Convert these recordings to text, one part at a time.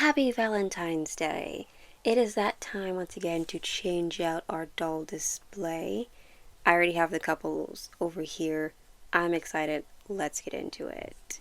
Happy Valentine's Day! It is that time once again to change out our doll display. I already have the couples over here. I'm excited. Let's get into it.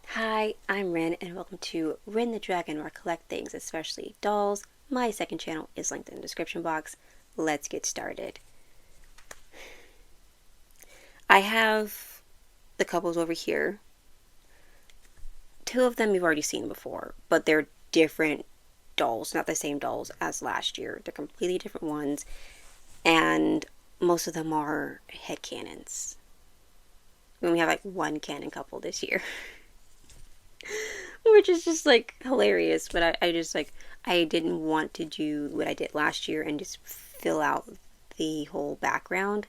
Hi, I'm Ryn, and welcome to Ryn.the.Dragon, where I collect things, especially dolls. My second channel is linked in the description box. Let's get started. I have the couples over here. Two of them you've already seen before, but they're different dolls, not the same dolls as last year. They're completely different ones, and most of them are headcanons. We only have like one canon couple this year. Which is just like hilarious, but I just like, I didn't want to do what I did last year and just fill out the whole background.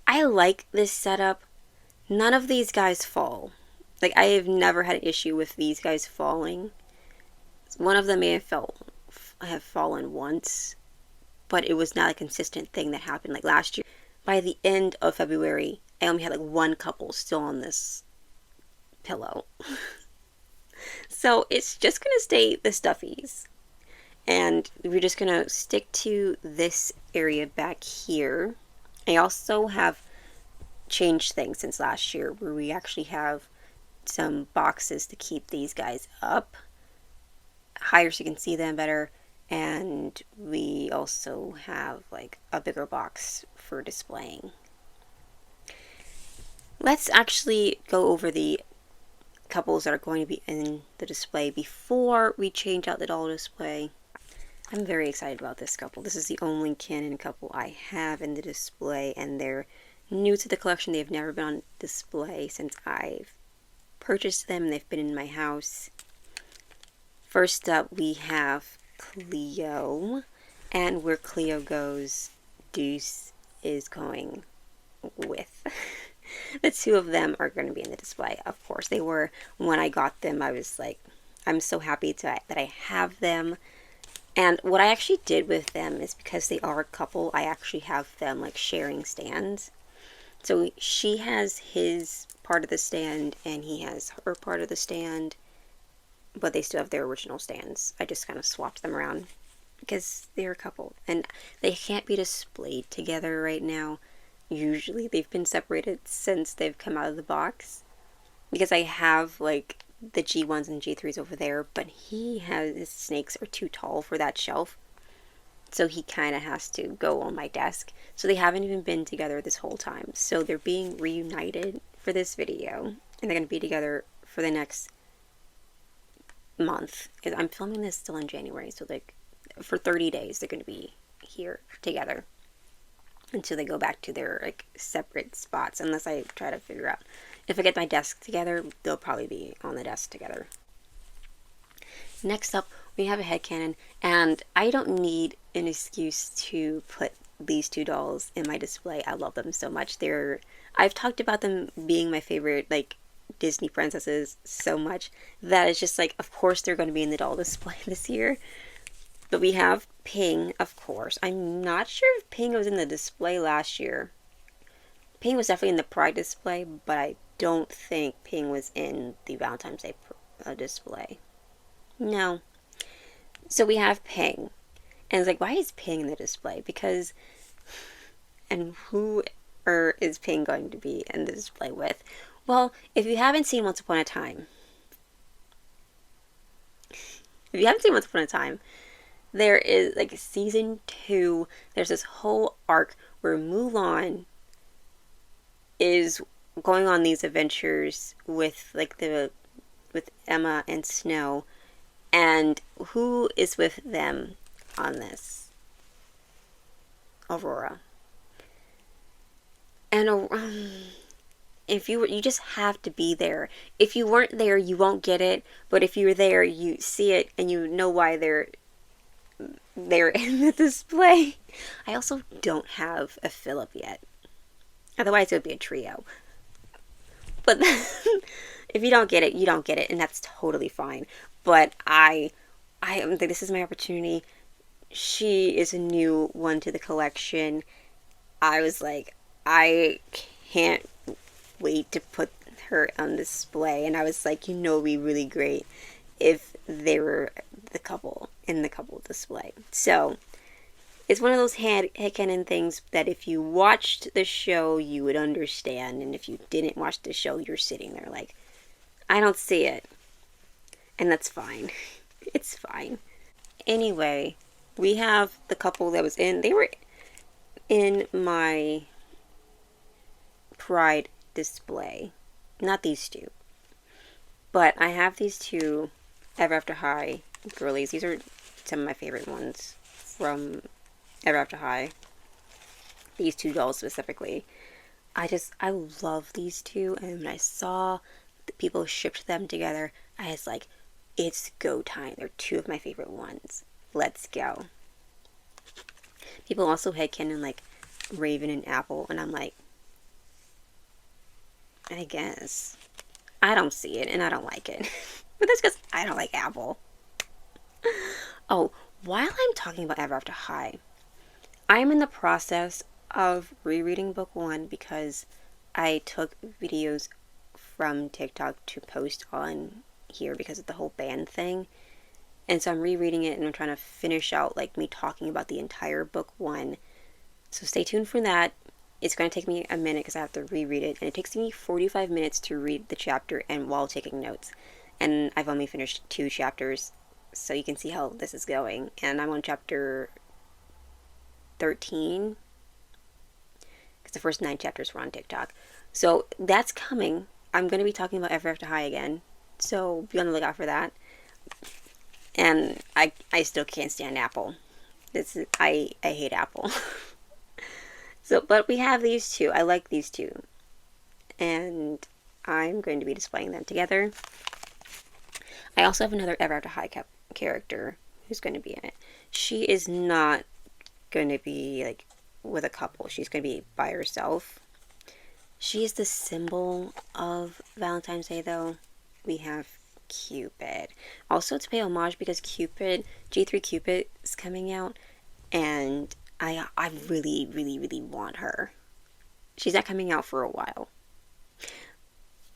I like this setup. None of these guys fall. Like, I have never had an issue with these guys falling. One of them may have fallen once, but it was not a consistent thing that happened like last year. By the end of February, I only had like one couple still on this pillow. So it's just gonna stay the stuffies. And we're just gonna stick to this area back here. I also have changed things since last year, where we actually have some boxes to keep these guys up higher so you can see them better, and we also have like a bigger box for displaying. Let's actually go over the couples that are going to be in the display before we change out the doll display. I'm very excited about this couple. This is the only canon couple I have in the display, and they're new to the collection. They've never been on display since I've purchased them. They've been in my house. First up, we have Cleo, and where Cleo goes, Deuce is going with. The two of them are going to be in the display, of course. They were when I got them. I was like, I'm so happy that I have them. And what I actually did with them is, because they are a couple, I actually have them like sharing stands. So she has his part of the stand and he has her part of the stand, but they still have their original stands. I just kind of swapped them around because they're a couple and they can't be displayed together right now. Usually they've been separated since they've come out of the box, because I have like the G1s and G3s over there, but his snakes are too tall for that shelf, so he kind of has to go on my desk. So they haven't even been together this whole time. So they're being reunited for this video, and they're going to be together for the next month. I'm filming this still in January, so like for 30 days they're going to be here together until they go back to their like separate spots, unless I try to figure out if I get my desk together, they'll probably be on the desk together. Next up, we have a headcanon, and I don't need an excuse to put these two dolls in my display. I love them so much. I've talked about them being my favorite like Disney princesses so much that it's just like, of course they're going to be in the doll display this year. But we have Ping, of course. I'm not sure if Ping was in the display last year. Ping was definitely in the Pride display, but I don't think Ping was in the Valentine's Day display. No. So we have Ping. And it's like, why is Ping in the display? Because, and who is Ping going to be in the display with? Well, if you haven't seen Once Upon a Time, there is like season 2, there's this whole arc where Mulan is going on these adventures with with Emma and Snow, and who is with them on this? Aurora. And if you were, you just have to be there. If you weren't there, you won't get it. But if you're there, you see it and you know why they're in the display. I also don't have a Philip yet. Otherwise, it would be a trio. But if you don't get it, you don't get it, and that's totally fine. But I think this is my opportunity. She is a new one to the collection. I was like, I can't wait to put her on display, and I was like, you know, it'd be really great if they were the couple in the couple display. So it's one of those headcanon things that if you watched the show, you would understand, and if you didn't watch the show, you're sitting there like, I don't see it, and that's fine. It's fine. Anyway, we have the couple that was in. They were in my Pride display. Not these two. But I have these two Ever After High girlies. These are some of my favorite ones from Ever After High. These two dolls specifically. I love these two. And when I saw the people shipped them together, I was like, it's go time. They're two of my favorite ones. Let's go. People also headcanon like Raven and Apple, and I'm like, I guess. I don't see it, and I don't like it. But that's because I don't like Apple. Oh, while I'm talking about Ever After High, I'm in the process of rereading book one because I took videos from TikTok to post on here because of the whole band thing. And so I'm rereading it and I'm trying to finish out like me talking about the entire book one. So stay tuned for that. It's going to take me a minute because I have to reread it. And it takes me 45 minutes to read the chapter and while taking notes. And I've only finished 2 chapters. So you can see how this is going. And I'm on chapter 13. Because the first 9 chapters were on TikTok. So that's coming. I'm going to be talking about Ever After High again. So be on the lookout for that. And I still can't stand Apple. I hate Apple. So, but we have these two. I like these two. And I'm going to be displaying them together. I also have another Ever After High character who's going to be in it. She is not going to be like with a couple. She's going to be by herself. She is the symbol of Valentine's Day though. We have Cupid. Also to pay homage because G3 Cupid is coming out, and I really, really, really want her. She's not coming out for a while,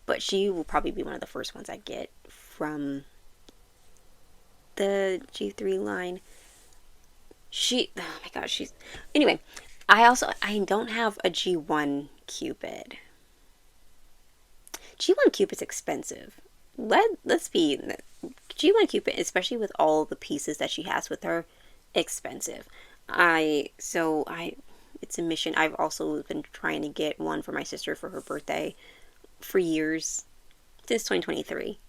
but she will probably be one of the first ones I get from the G3 line. Oh my gosh, anyway, I don't have a G1 Cupid. G1 Cupid's expensive. Let's be G1 Cupid, especially with all the pieces that she has with her, expensive. It's a mission. I've also been trying to get one for my sister for her birthday for years, since 2023.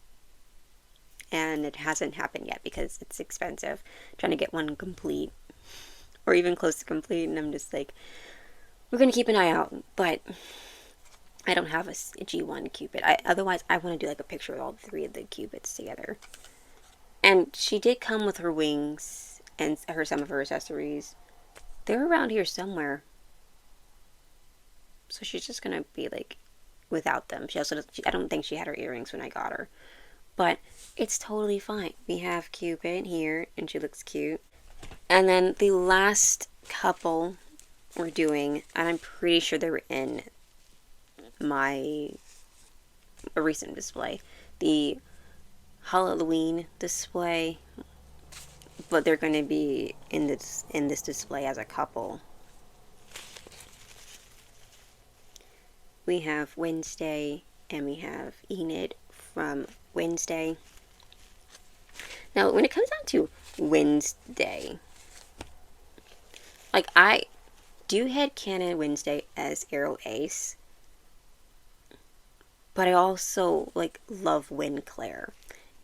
And it hasn't happened yet because it's expensive. Trying to get one complete or even close to complete, and I'm just like, we're going to keep an eye out, but I don't have a G1 Cupid. Otherwise, I want to do like a picture of all 3 of the Cupids together. And she did come with her wings and some of her accessories. They're around here somewhere. So she's just going to be like without them. I don't think she had her earrings when I got her. But it's totally fine. We have Cupid here, and she looks cute. And then the last couple we're doing, and I'm pretty sure they were in a recent display, the Halloween display, but they're going to be in this display as a couple. We have Wednesday, and we have Enid from Wednesday. Now, when it comes down to Wednesday, like, I do headcanon Wednesday as Arrow Ace, but I also like love Claire,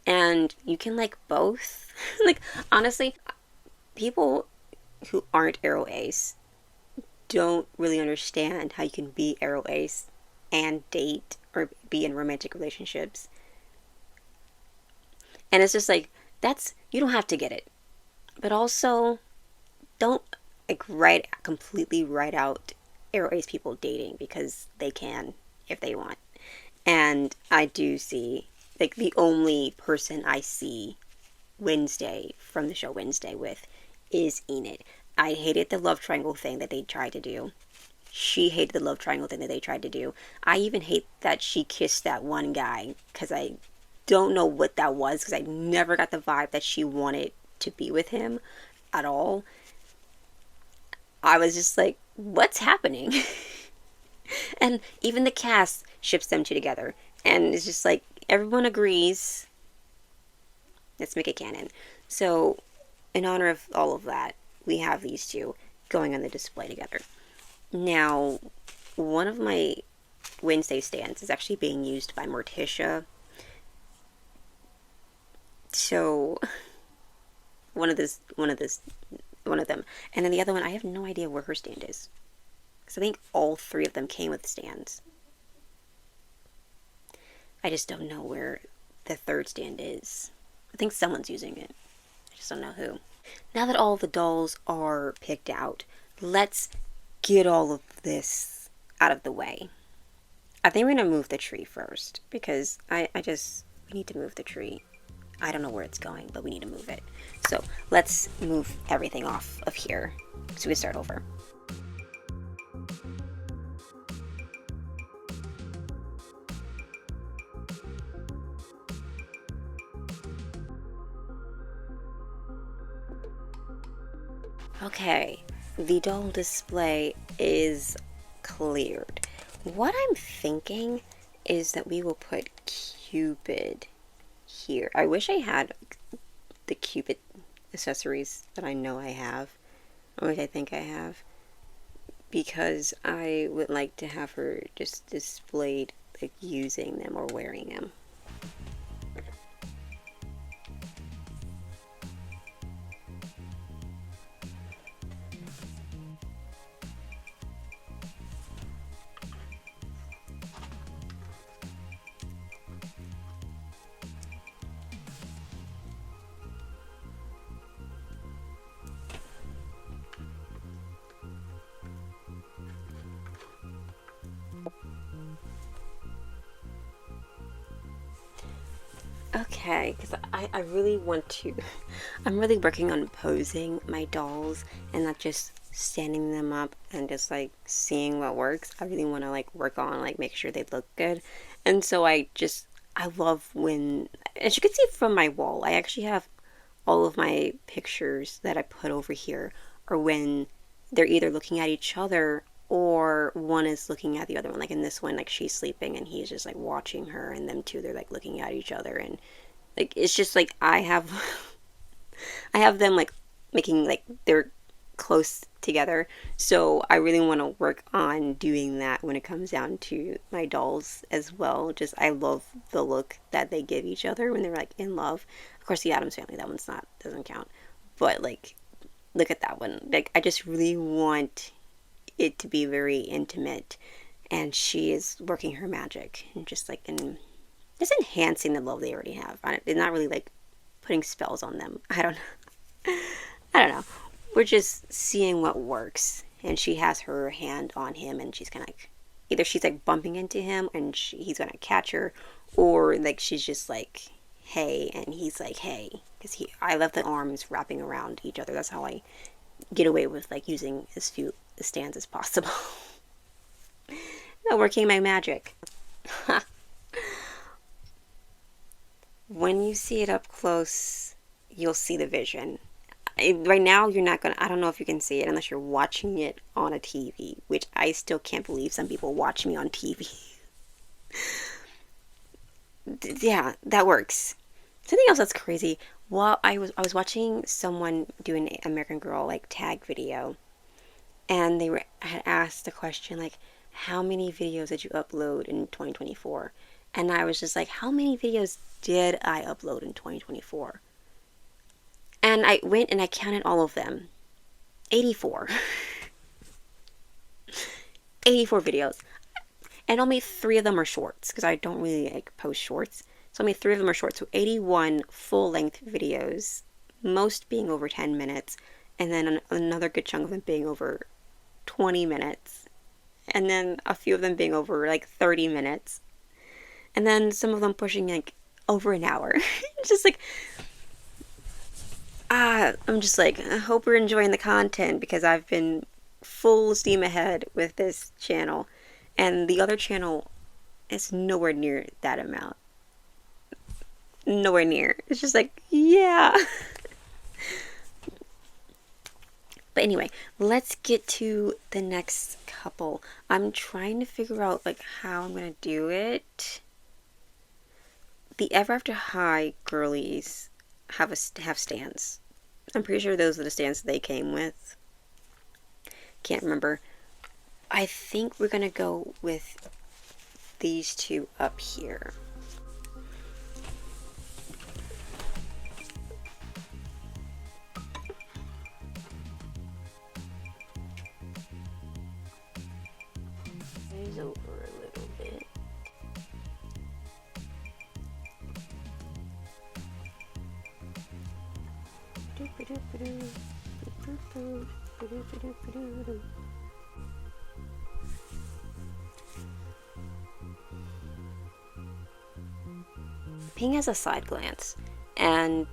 and you can like both. Like, honestly, people who aren't Arrow Ace don't really understand how you can be Arrow Ace and date or be in romantic relationships. And it's just like, that's, you don't have to get it. But also, don't like completely write out erase people dating, because they can if they want. And I do see, like, the only person I see Wednesday from the show Wednesday with is Enid. I hated the love triangle thing that they tried to do. She hated the love triangle thing that they tried to do. I even hate that she kissed that one guy, because I don't know what that was, because I never got the vibe that she wanted to be with him at all. I was just like, what's happening? And even the cast ships them two together. And it's just like, everyone agrees. Let's make it canon. So, in honor of all of that, we have these two going on the display together. Now, one of my Wednesday stands is actually being used by Morticia. So, one of them. And then the other one, I have no idea where her stand is. Because I think all three of them came with stands. I just don't know where the third stand is. I think someone's using it. I just don't know who. Now that all the dolls are picked out, let's get all of this out of the way. I think we're going to move the tree first, because we need to move the tree. I don't know where it's going, but we need to move it. So let's move everything off of here so we can start over. Okay, the doll display is cleared. What I'm thinking is that we will put Cupid here. I wish I had the Cupid accessories that I know I have, or which I think I have, because I would like to have her just displayed, like, using them or wearing them. Okay, because I really want to, I'm really working on posing my dolls and not just standing them up and just like seeing what works. I really want to like work on like make sure they look good. And so I love when, as you can see from my wall, I actually have all of my pictures that I put over here are when they're either looking at each other or one is looking at the other one. Like in this one, like she's sleeping and he's just like watching her, and them two, they're like looking at each other, and like it's just like I have I have them like making like they're close together. So I really want to work on doing that when it comes down to my dolls as well. Just I love the look that they give each other when they're like in love. Of course, the Addams Family, that one's not, doesn't count. But like, look at that one. Like, I just really want it to be very intimate, and she is working her magic and just like just enhancing the love they already have. It's not really like putting spells on them. I don't know. We're just seeing what works, and she has her hand on him, and she's kind of like, either she's like bumping into him and he's gonna catch her, or like she's just like, hey, and he's like, hey, because I love the arms wrapping around each other. That's how I get away with like using as few stands as possible. Not working my magic. When you see it up close, you'll see the vision. Right now, you're not gonna, I don't know if you can see it unless you're watching it on a TV, which I still can't believe some people watch me on TV. Yeah, that works. Something else that's crazy. While I was watching someone do an American Girl like tag video, and had asked the question like, how many videos did you upload in 2024? And I was just like, how many videos did I upload in 2024? And I went and I counted all of them. 84. 84 videos. And only 3 of them are shorts because I don't really like post shorts. So only 3 of them are shorts. So 81 full-length videos, most being over 10 minutes, and then another good chunk of them being over 20 minutes, and then a few of them being over like 30 minutes, and then some of them pushing like over an hour. Just like, I'm just like, I hope we're enjoying the content because I've been full steam ahead with this channel, and the other channel is nowhere near that amount. Nowhere near. It's just like, yeah. But anyway, let's get to the next couple. I'm trying to figure out like how I'm gonna do it. The Ever After High girlies have stands. I'm pretty sure those are the stands they came with. Can't remember. I think we're gonna go with these 2 up here. These over a little bit. Ping has a side glance, and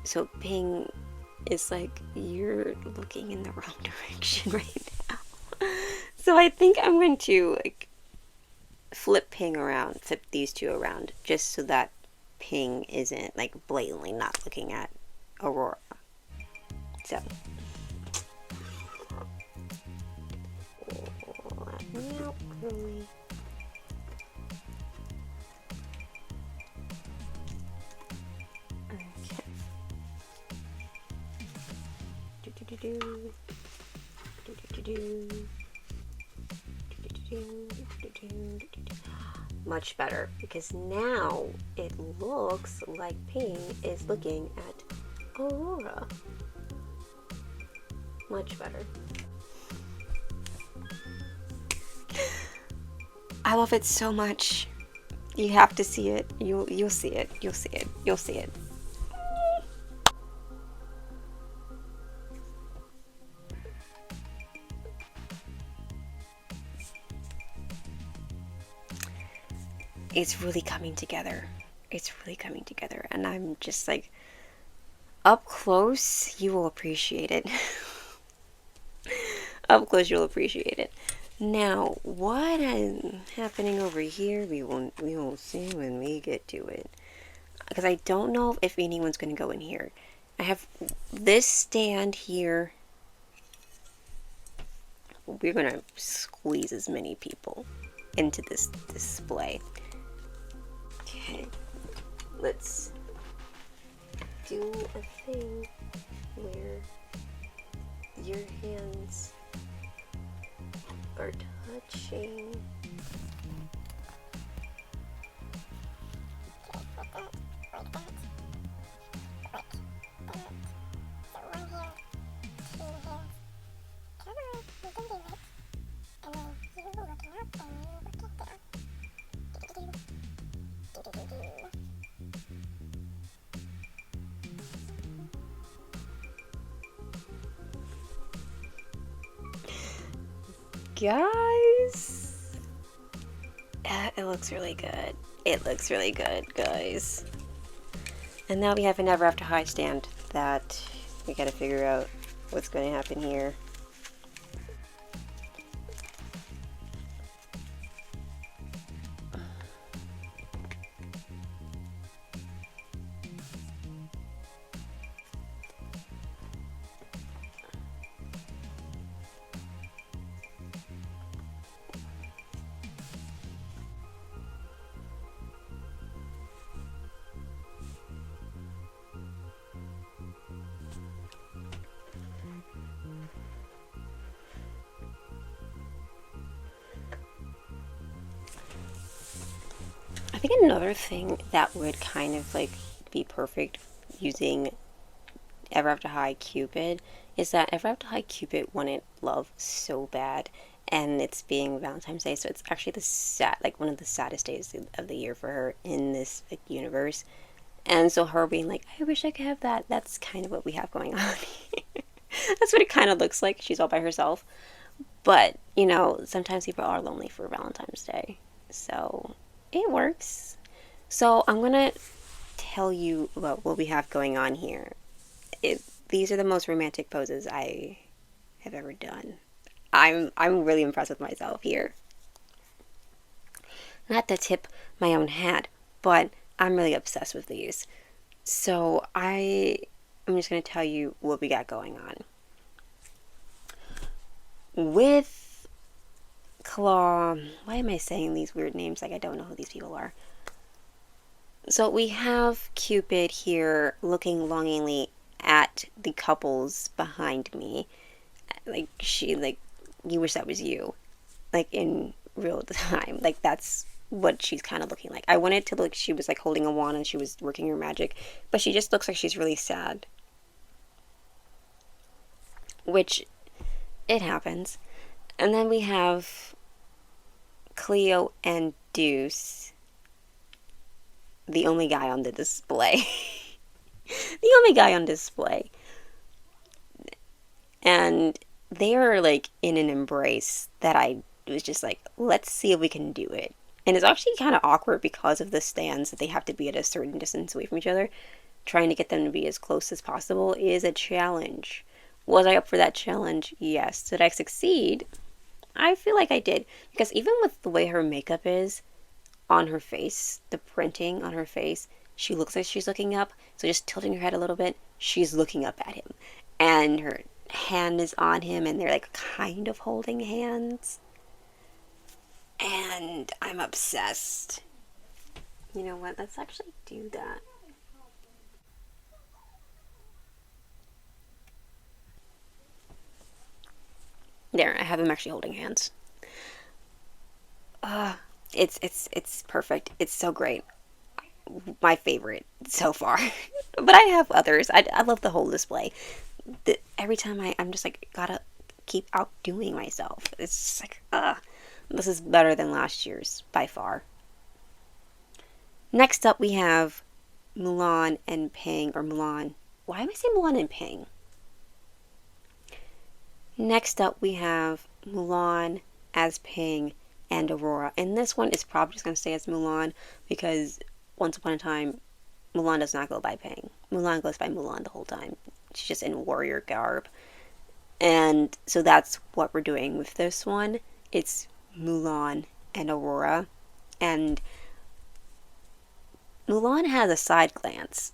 so Ping is like, you're looking in the wrong direction right now. So I think I'm going to like flip Ping around, flip these 2 around, just so that Ping isn't like blatantly not looking at Aurora. So meow, really. Much better, because now it looks like Ping is looking at Aurora. Much better. I love it so much. You have to see it. You'll see it. You'll see it. You'll see it. It's really coming together. It's really coming together, and I'm just like, up close, you will appreciate it. Up close, you'll appreciate it. Now, what is happening over here, we will see when we get to it. Because I don't know if anyone's going to go in here. I have this stand here. We're going to squeeze as many people into this display. Okay, let's do a thing where your hands are touching. Guys, it looks really good. It looks really good, guys. And now we have an Ever After High stand that we gotta figure out what's going to happen here. I think another thing that would kind of like be perfect using Ever After High Cupid is that Ever After High Cupid wanted love so bad, and it's being Valentine's Day, so it's actually like one of the saddest days of the year for her in this like universe. And so her being like, I wish I could have that. That's kind of what we have going on. That's what it kind of looks like. She's all by herself. But, you know, sometimes people are lonely for Valentine's Day. So it works. So I'm going to tell you what we have going on here. These are the most romantic poses I have ever done. I'm really impressed with myself here. Not to tip my own hat, but I'm really obsessed with these. So I'm just going to tell you what we got going on. With Claw, why am I saying these weird names like I don't know who these people are? So we have Cupid here looking longingly at the couples behind me. Like you wish that was you. Like in real time. Like that's what she's kind of looking like. I wanted to look like she was like holding a wand and she was working her magic, but she just looks like she's really sad. Which, it happens. And then we have Cleo and Deuce, the only guy on the display. The only guy on display. And they are like in an embrace that I was just like, let's see if we can do it. And it's actually kind of awkward because of the stands that they have to be at a certain distance away from each other. Trying to get them to be as close as possible is a challenge. Was I up for that challenge? Yes. Did I succeed? I feel like I did. Because even with the way her makeup is on her face, the printing on her face, she looks like she's looking up. So just tilting her head a little bit, she's looking up at him. And her hand is on him and they're like kind of holding hands. And I'm obsessed. You know what? Let's actually do that. There, I have them actually holding hands. It's perfect. It's so great. My favorite so far. But I have others. I love the whole display. Every time I'm just like, gotta keep outdoing myself. It's just like, this is better than last year's, by far. Next up, we have Mulan and Ping, or Mulan. Why am I saying Mulan and Ping? Next up, we have Mulan as Ping and Aurora. And this one is probably just going to stay as Mulan because once upon a time, Mulan does not go by Ping. Mulan goes by Mulan the whole time. She's just in warrior garb. And so that's what we're doing with this one. It's Mulan and Aurora. And Mulan has a side glance.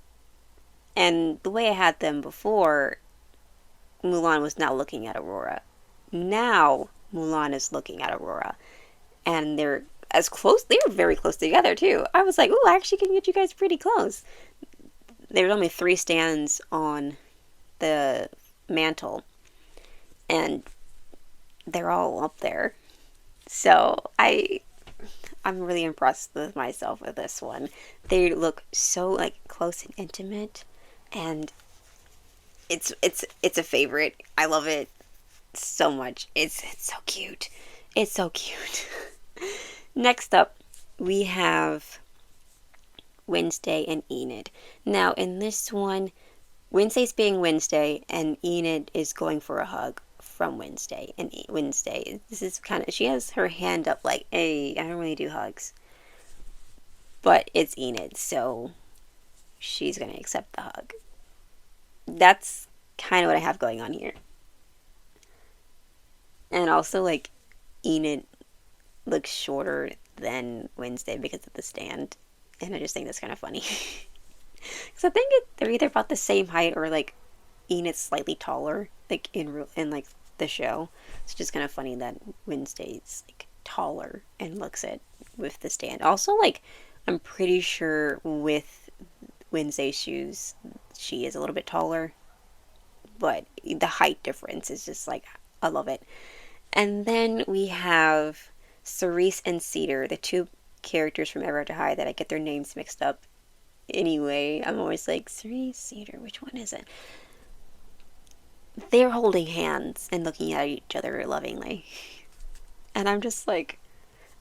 And the way I had them before, Mulan was not looking at Aurora. Now Mulan is looking at Aurora. And they're very close together too. I was like, ooh, I actually can get you guys pretty close. There's only 3 stands on the mantle. And they're all up there. So I'm really impressed with myself with this one. They look so like close and intimate, and it's a favorite. I love it so much. It's so cute. It's so cute. Next up, we have Wednesday and Enid. Now, in this one, Wednesday's being Wednesday, and Enid is going for a hug from Wednesday. And Wednesday, this is she has her hand up like, hey, I don't really do hugs. But it's Enid, so she's going to accept the hug. That's kind of what I have going on here. And also, like, Enid looks shorter than Wednesday because of the stand. And I just think that's kind of funny. Because I think they're either about the same height or, like, Enid's slightly taller, like, in like, the show. It's just kind of funny that Wednesday's, like, taller and looks at with the stand. Also, like, I'm pretty sure with Wednesday's shoes, she is a little bit taller. But the height difference is just, like, I love it. And then we have Cerise and Cedar, the 2 characters from Ever After High that I get their names mixed up. Anyway, I'm always like, Cerise, Cedar, which one is it? They're holding hands and looking at each other lovingly. And I'm just like,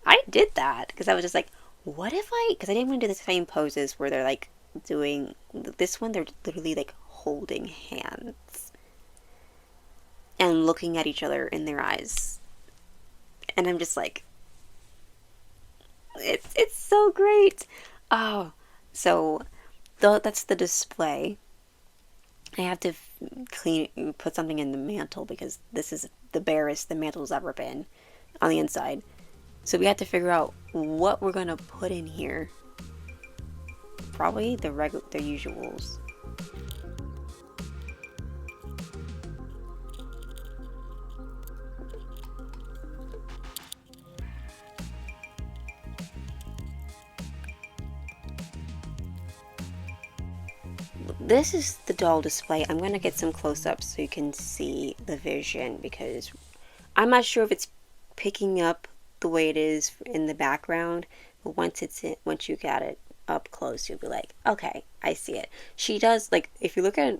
I did that because I was just like, what if because I didn't want to do the same poses where they're like doing this one, they're literally like holding hands and looking at each other in their eyes. And I'm just like, it's so great. Oh, so that's the display. I have to put something in the mantle because this is the barest the mantle's ever been on the inside. So we have to figure out what we're gonna put in here. Probably the usuals. This is the doll display. I'm gonna get some close-ups so you can see the vision because I'm not sure if it's picking up the way it is in the background, but once you got it up close, you'll be like, okay, I see it. She does, like, if you look at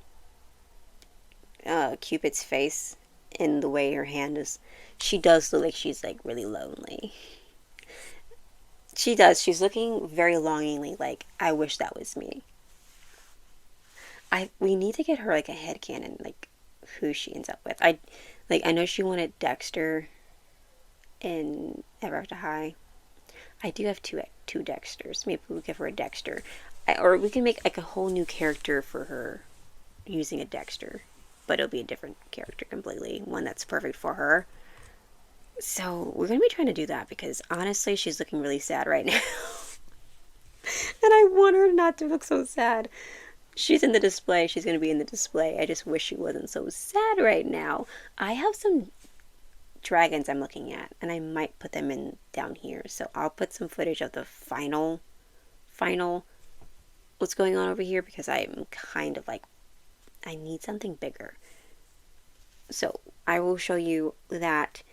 Cupid's face and the way her hand is, she does look like she's like really lonely. She does. She's looking very longingly like, I wish that was me. We need to get her like a headcanon, like who she ends up with. I know she wanted Dexter in Ever After High. I do have two Dexters. Maybe we'll give her a Dexter. Or we can make like a whole new character for her using a Dexter. But it'll be a different character completely. One that's perfect for her. So we're going to be trying to do that because honestly she's looking really sad right now. And I want her not to look so sad. She's in the display. She's going to be in the display. I just wish she wasn't so sad right now. I have some dragons I'm looking at, and I might put them in down here. So I'll put some footage of the final what's going on over here because I'm kind of like, I need something bigger. So I will show you that.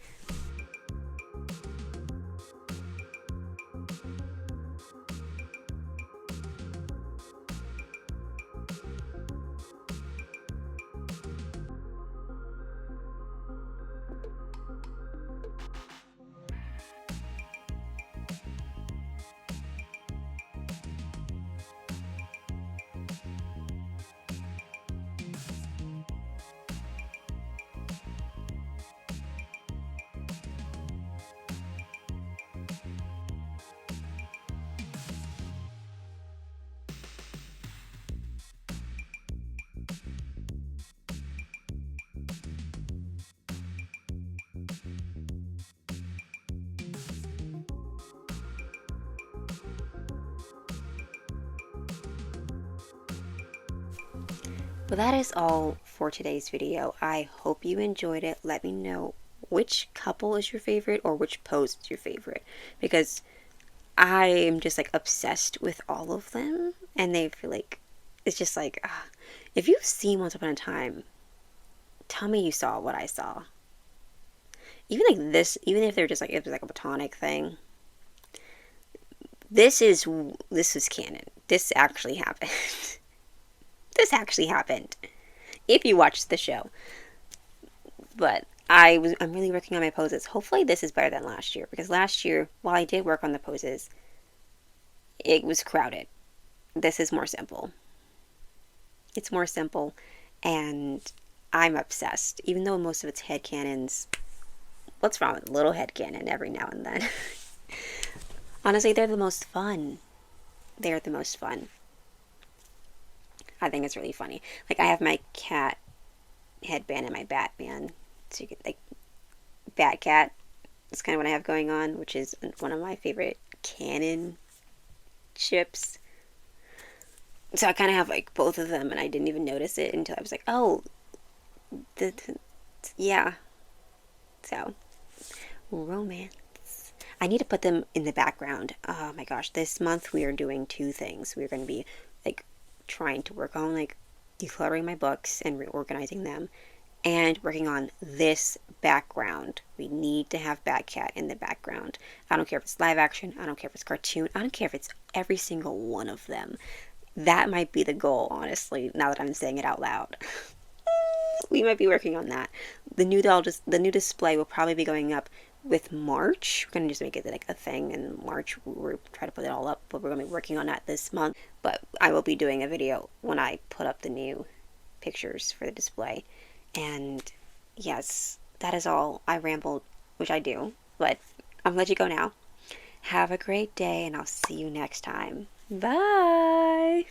Well, that is all for today's video. I hope you enjoyed it. Let me know which couple is your favorite or which pose is your favorite because I am just like obsessed with all of them and they feel like it's just like if you've seen Once Upon a Time, tell me you saw what I saw. Even like this, even if they're just like, it was like a platonic thing, this is canon. This actually happened. This actually happened if you watched the show. But I'm really working on my poses. Hopefully this is better than last year because last year, while I did work on the poses, it was crowded. This is more simple. It's more simple and I'm obsessed. Even though most of it's headcanons. What's wrong with a little headcanon every now and then? Honestly, they're the most fun. They're the most fun. I think it's really funny. Like, I have my cat headband and my Batman. So you can, like, Batcat is kind of what I have going on, which is one of my favorite canon ships. So I kind of have, like, both of them, and I didn't even notice it until I was like, oh, yeah. So, romance. I need to put them in the background. Oh my gosh, this month we are doing two things. We're going to be, like, trying to work on like decluttering my books and reorganizing them and working on this background. We need to have Batcat in the background. I don't care if it's live action, I don't care if it's cartoon, I don't care if it's every single one of them. That might be the goal, honestly, now that I'm saying it out loud. We might be working on that. The new display will probably be going up with March. We're going to just make it like a thing in March. We're trying to put it all up, but we're going to be working on that this month. But I will be doing a video when I put up the new pictures for the display. And yes, that is all. I rambled, which I do, but I'm going to let you go now. Have a great day, and I'll see you next time. Bye!